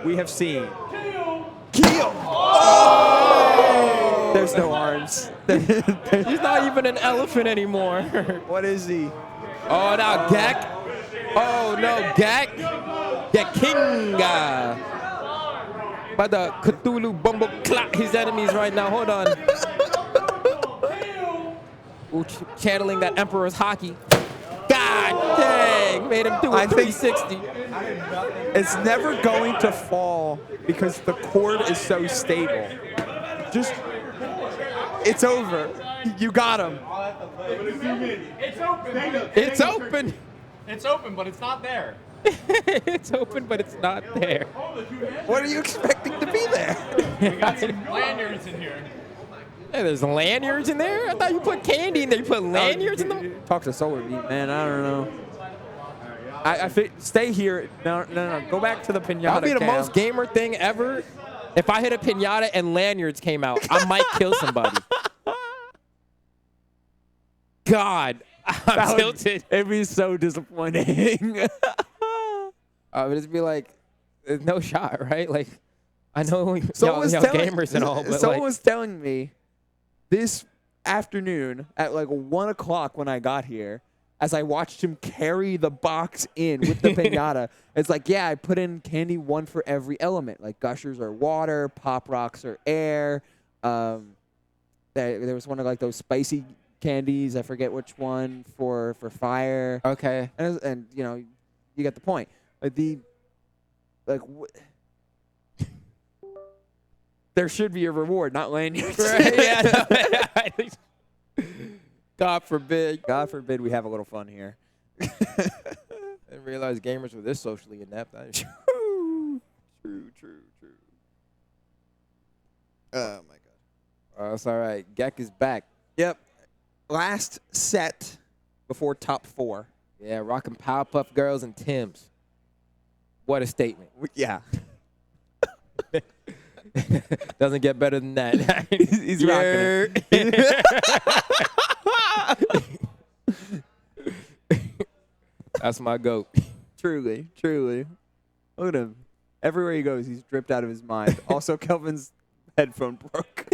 we have seen. Kill! Oh! There's no arms. He's not even an elephant anymore. What is he? Oh, now Gekk. Oh, no, Gekk. Gekkingga. By the Cthulhu Bumble clap his enemies right now. Hold on. Ooh, channeling that Emperor's hockey. God dang. Made him do a 360. It's never going to fall because the cord is so stable. Just, it's over. You got him. It's open. It's open. It's open, but it's not there. It's open, but it's not there. What are you expecting to be there? We got some lanyards in here. Hey, there's lanyards in there? I thought you put candy in there. You put lanyards in them? Talk to Solar Beat, man. I don't know. Stay here. No. Go back to the pinata. That would be the cam. most gamer thing ever. If I hit a pinata and lanyards came out, I might kill somebody. God, I'm tilted. It'd be so disappointing. I would just be like, there's no shot, right? Like, I know y'all telling- gamers and all, but someone like, was telling me this afternoon at like 1 o'clock when I got here, as I watched him carry the box in with the pinata. It's like, yeah, I put in candy one for every element. Like Gushers are water, Pop Rocks are air. There was one of like those spicy candies. I forget which one for fire. okay. And you know, you get the point. There should be a reward, not lanyards. Right? Yeah, no, God forbid. God forbid we have a little fun here. I didn't realize gamers were this socially inept. True. Oh, my God. Oh, it's all right. Gekk is back. Yep. Last set before top 4. Yeah, rocking Powerpuff Girls and Timbs. What a statement. Yeah. Doesn't get better than that. He's rocking it. That's my goat. Truly. Look at him. Everywhere he goes, he's dripped out of his mind. Also, Kelvin's headphone broke.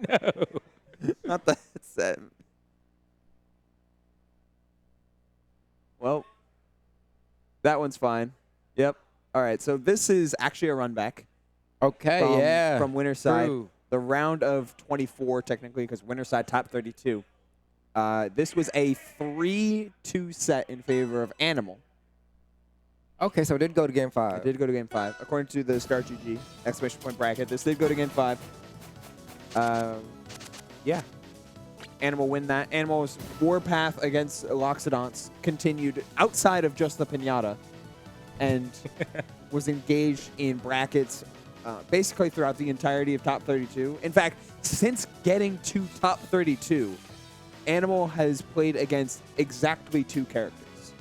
No. Not the headset. Well, that one's fine. Yep. All right, so this is actually a run back. Okay, yeah. From winner's side. True. The round of 24, technically, because winner's side top 32. This was a 3-2 set in favor of Animal. Okay, so it did go to game 5. It did go to game 5. According to the Star GG exclamation point bracket, this did go to game 5. Yeah. Animal win that. Animal's warpath against Loxodonts continued outside of just the pinata and was engaged in brackets basically throughout the entirety of top 32. In fact, since getting to top 32, Animal has played against exactly 2 characters.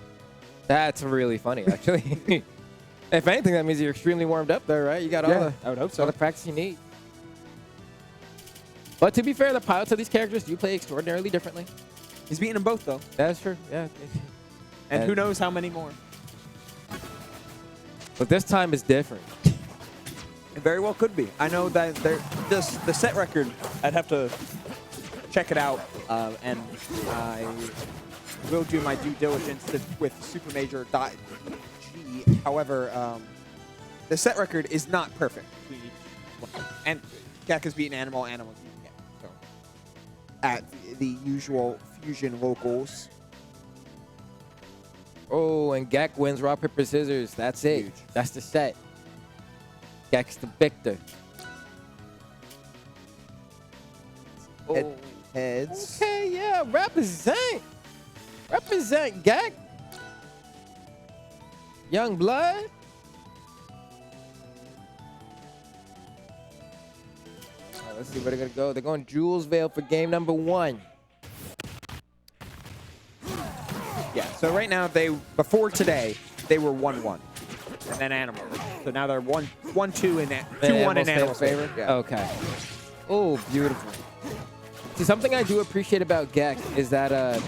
That's really funny, actually. If anything, that means you're extremely warmed up there, right? You got I would hope so. all the practice you need. But to be fair, the pilots of these characters do play extraordinarily differently. He's beaten them both, though. That's true, yeah. And who knows how many more. But this time is different. It very well could be. I know that the set record, I'd have to check it out, and I will do my due diligence with Supermajor.g. However, the set record is not perfect. And Gekk has beaten Animal, Animal's beaten Gekk. So, at the usual fusion locals. Oh, and Gekk wins rock, paper, scissors. That's it. Huge. That's the set. Gekk's the victor. Heads. Okay, yeah, represent. Represent, Gekk. Young blood. All right, let's see where they're going to go. They're going Julesvale for game number 1. Yeah, so right now, before today, they were 1-1. And then Animal. So now they're 1-2 in 2-1 in Animal's favor. Yeah. Okay. Oh, beautiful. See, something I do appreciate about Gekk is that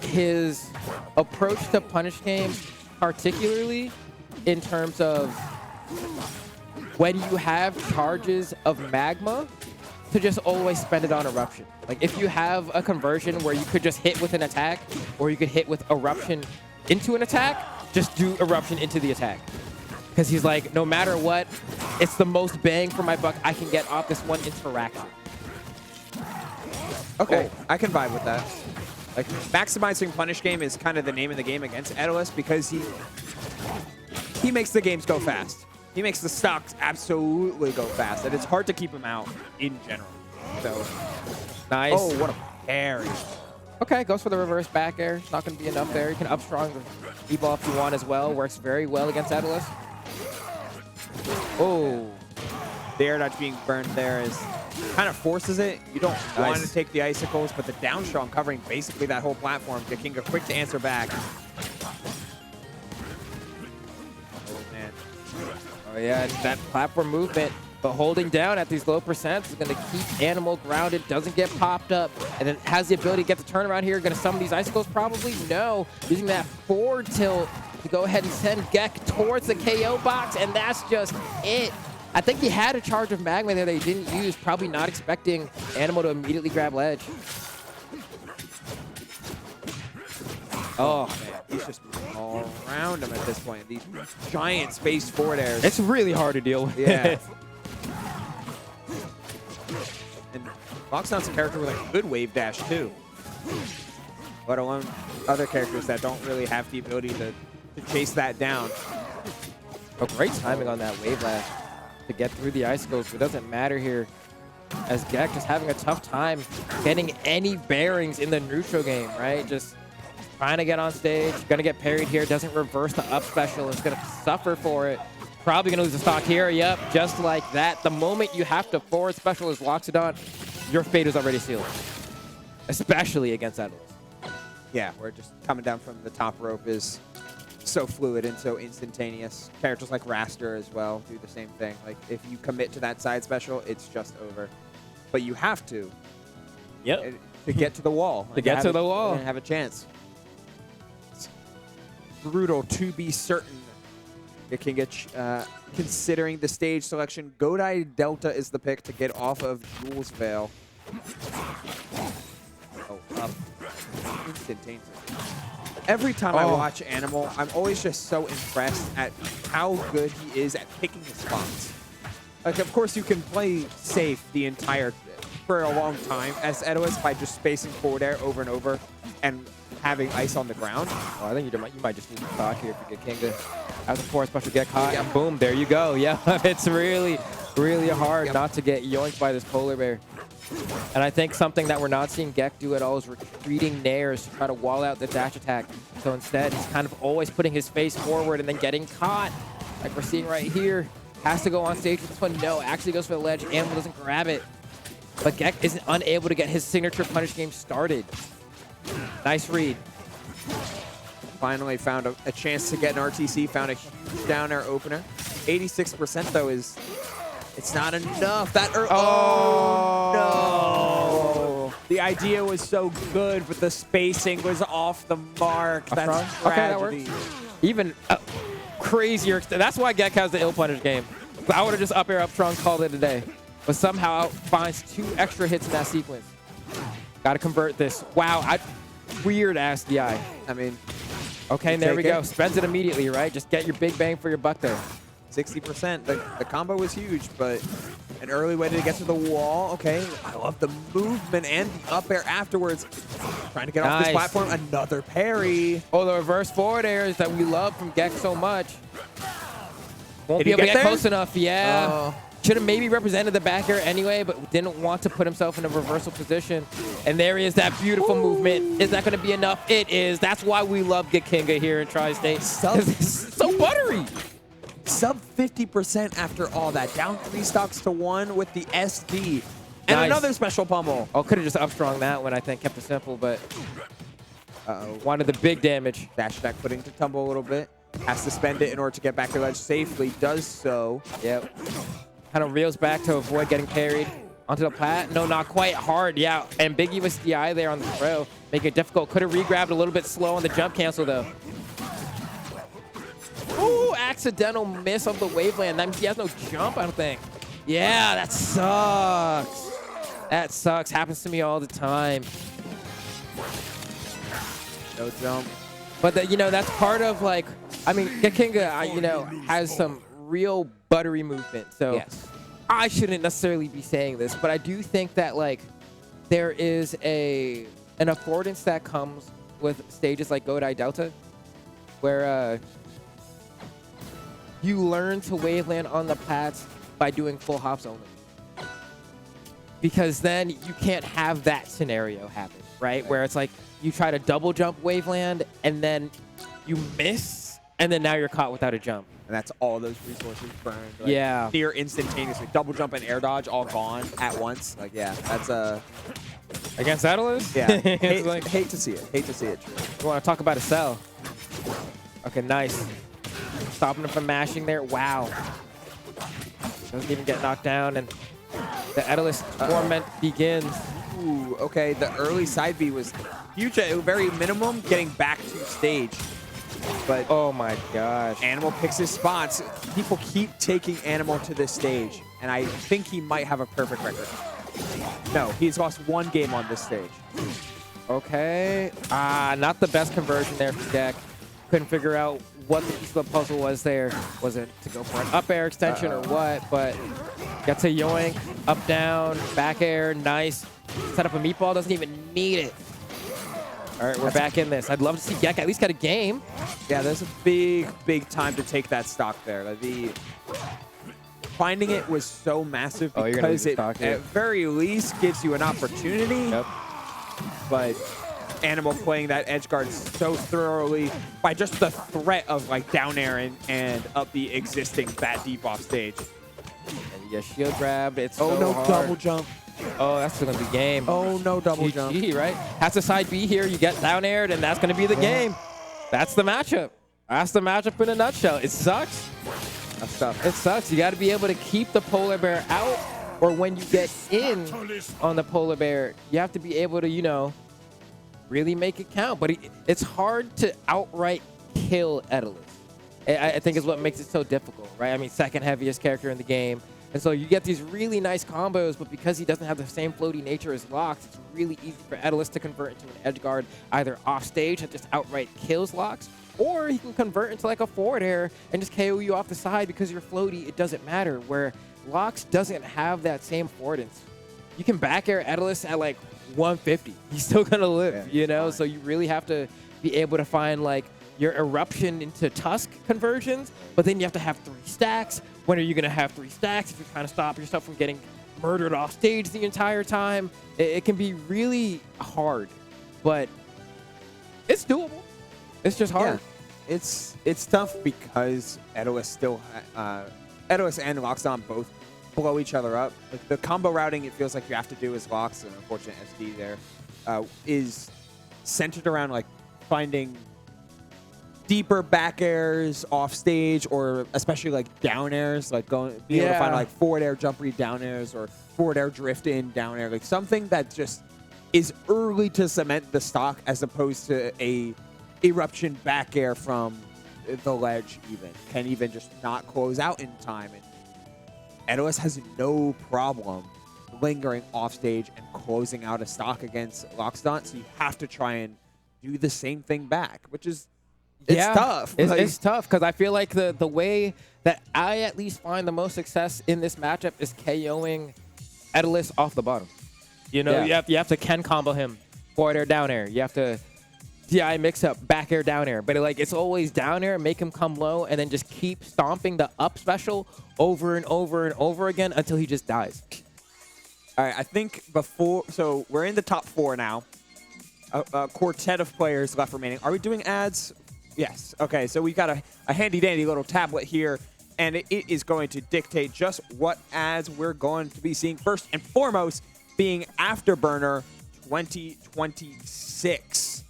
his approach to punish games, particularly in terms of when you have charges of magma, to just always spend it on eruption. Like if you have a conversion where you could just hit with an attack, or you could hit with eruption into an attack, just do eruption into the attack. Because he's like, no matter what, it's the most bang for my buck I can get off this one interaction. Okay, I can vibe with that. Like, maximizing punish game is kind of the name of the game against Etalus because he makes the games go fast. He makes the stocks absolutely go fast, and it's hard to keep him out in general. So, Nice. oh, what a parry. Okay, goes for the reverse back air. It's not going to be enough there. You can up strong the E-ball if you want as well. Works very well against Etalus. Oh, the air dodge being burned there is kind of forces it. You don't want to take the icicles, but the down strong covering basically that whole platform. Gekkingga quick to answer back. Oh, man. Oh, yeah, it's that platform movement. But holding down at these low percents is going to keep Animal grounded, doesn't get popped up, and then has the ability to get the turnaround here. Going to summon these icicles? Probably no. Using that forward tilt to go ahead and send Gekk towards the KO box, and that's just it. I think he had a charge of magma there that he didn't use, probably not expecting Animal to immediately grab ledge. Oh, man. He's just all around him at this point. These giant space forward airs. It's really hard to deal with. Yeah. And Loxodont's a character with a good wave dash, too. Let alone other characters that don't really have the ability to chase that down. A great timing on that wave lash to get through the icicles, but it doesn't matter here, as Gekk just having a tough time getting any bearings in the neutral game, right? Just trying to get on stage, gonna get parried here, doesn't reverse the up special, is gonna suffer for it. Probably gonna lose the stock here, yep, just like that. The moment you have to forward special as Loxodont, your fate is already sealed, especially against Etalus. Yeah, where just coming down from the top rope is so fluid and so instantaneous. Characters like Raster as well do the same thing. Like, if you commit to that side special, it's just over. But you have to. Yep. To get to the wall. To get to the wall. And have a chance. It's brutal to be certain. Gekkingga, considering the stage selection, Godai Delta is the pick to get off of Jules Veil. Oh, up. Instantaneous. Every time I watch Animal, I'm always just so impressed at how good he is at picking his spots. Like, of course, you can play safe the entire for a long time as Etalus by just spacing forward air over and over and having ice on the ground. Oh, I think you might just need to stock here for Gekkingga. As a forward special get caught, and boom, there you go. Yeah, it's really, really hard not to get yoinked by this polar bear. And I think something that we're not seeing Gekk do at all is retreating nairs to try to wall out the dash attack. So instead, he's kind of always putting his face forward and then getting caught, like we're seeing right here. Has to go on stage with this one. No, actually goes for the ledge. Animal doesn't grab it. But Gekk isn't unable to get his signature punish game started. Nice read. Finally found a chance to get an RTC, found a huge down air opener. 86% though is, it's not enough. That no. The idea was so good, but the spacing was off the mark. That's tragedy. Okay, that works. Even crazier. That's why Gekk has the ill punish game. I would have just up air up strong, called it a day. But somehow finds 2 extra hits in that sequence. Got to convert this. Wow, weird ass DI. I mean, okay, and there we go. Spends it immediately, right? Just get your big bang for your buck there. 60%. The combo was huge, but an early way to get to the wall. Okay, I love the movement and the up air afterwards. Trying to get off this platform. Another parry. Oh, the reverse forward airs that we love from Gekk so much. Won't be Did he able to get get there? close enough. Yeah. Should have maybe represented the back air anyway, but didn't want to put himself in a reversal position. And there is that beautiful movement. Is that going to be enough? It is. That's why we love Gekkingga here in Tri-State. It's so buttery. Sub 50% after all that. Down 3 stocks to 1 with the SD. And another special pummel. Oh, could have just upstrung that one, I think. Kept it simple, but wanted the big damage. Dash attack putting to tumble a little bit. Has to spend it in order to get back to ledge safely. Does so. Yep. Kind of reels back to avoid getting carried onto the plat. No, not quite hard. Yeah, ambiguous DI there on the throw. Making it difficult. Could have re-grabbed a little bit slow on the jump cancel, though. Ooh, accidental miss of the waveland. That means he has no jump, I don't think. Yeah, that sucks. That sucks. Happens to me all the time. No jump. But that's part of like, I mean, Gekkingga, has some real buttery movement. So Yes. I shouldn't necessarily be saying this, but I do think that like there is an affordance that comes with stages like Godai Delta, where you learn to waveland on the paths by doing full hops only. Because then you can't have that scenario happen, right? Where it's like you try to double jump waveland and then you miss, and then now you're caught without a jump. And that's all those resources burned. Like, Yeah. near instantaneously. Double jump and air dodge all gone at once. Like, yeah, that's Against Etalus? yeah. It's like, hate to see it. Hate to see it. True. you want to talk about a cell. Okay, nice. Stopping him from mashing there. Wow. Doesn't even get knocked down, and the Etalus torment begins. Ooh, okay. The early side B was huge at very minimum, getting back to stage. But Oh my gosh. Animal picks his spots. People keep taking Animal to this stage, and I think he might have a perfect record. No, he's lost one game on this stage. Okay. Not the best conversion there for Gek. Couldn't figure out what the piece of the puzzle was there. Was it to go for an up air extension or what? But gets a yoink, up, down, back air, nice. Set up a meatball, doesn't even need it. All right, we're back in this. I'd love to see Gek at least get a game. Yeah, there's a big time to take that stock there. Like, finding it was so massive Oh, you're gonna because lose it the stock here. at very least gives you an opportunity. Yep. But Animal playing that edge guard so thoroughly by just the threat of like down air and up the existing bat deep off stage. And you get shield grabbed. It's Oh so no, hard. double jump. Oh, that's gonna be game. Oh no, double jump. GG, right? That's a side B here. You get down aired, and that's gonna be the game. That's the matchup. That's the matchup in a nutshell. It sucks. That's tough. It sucks. You got to be able to keep the polar bear out, or when you get in on the polar bear, you have to be able to, really make it count. But it's hard to outright kill Etalus. I think is what makes it so difficult, right? I mean, second heaviest character in the game. And so you get these really nice combos, but because he doesn't have the same floaty nature as Lox, it's really easy for Etalus to convert into an edge guard either off stage that just outright kills Lox, or he can convert into like a forward air and just KO you off the side because you're floaty. It doesn't matter. Where Lox doesn't have that same affordance. You can back air Etalus at like 150. He's still going to live, fine. So you really have to be able to find like your eruption into Tusk conversions, but then you have to have 3 stacks. When are you going to have 3 stacks if you're trying to stop yourself from getting murdered off stage the entire time? It can be really hard, but it's doable. It's just hard. Yeah. It's tough because Etalus still Etalus and Loxodont both blow each other up. Like the combo routing, it feels like you have to do as Lox, an unfortunate SD there, is centered around like finding deeper back airs off stage, or especially like down airs, like being able to find like forward air jump read down airs or forward air drift in down air, like something that just is early to cement the stock as opposed to a eruption back air from the ledge can even just not close out in time. And Etalus has no problem lingering off stage and closing out a stock against Loxodont, so you have to try and do the same thing back, which is tough. It's tough because I feel like the way that I at least find the most success in this matchup is KOing Etalus off the bottom. You have to Ken combo him, forward air, down air. You have to DI mix up, back air, down air. But it's always down air, make him come low, and then just keep stomping the up special over and over and over again until he just dies. All right, I think so we're in the top 4 now. A quartet of players left remaining. Are we doing ads? Yes. Okay, so we've got a handy-dandy little tablet here, and it is going to dictate just what ads we're going to be seeing. First and foremost being Afterburner 2026.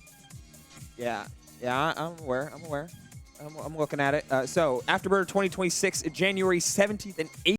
Yeah, I'm aware. I'm looking at it. So Afterburner 2026, January 17th and 18th.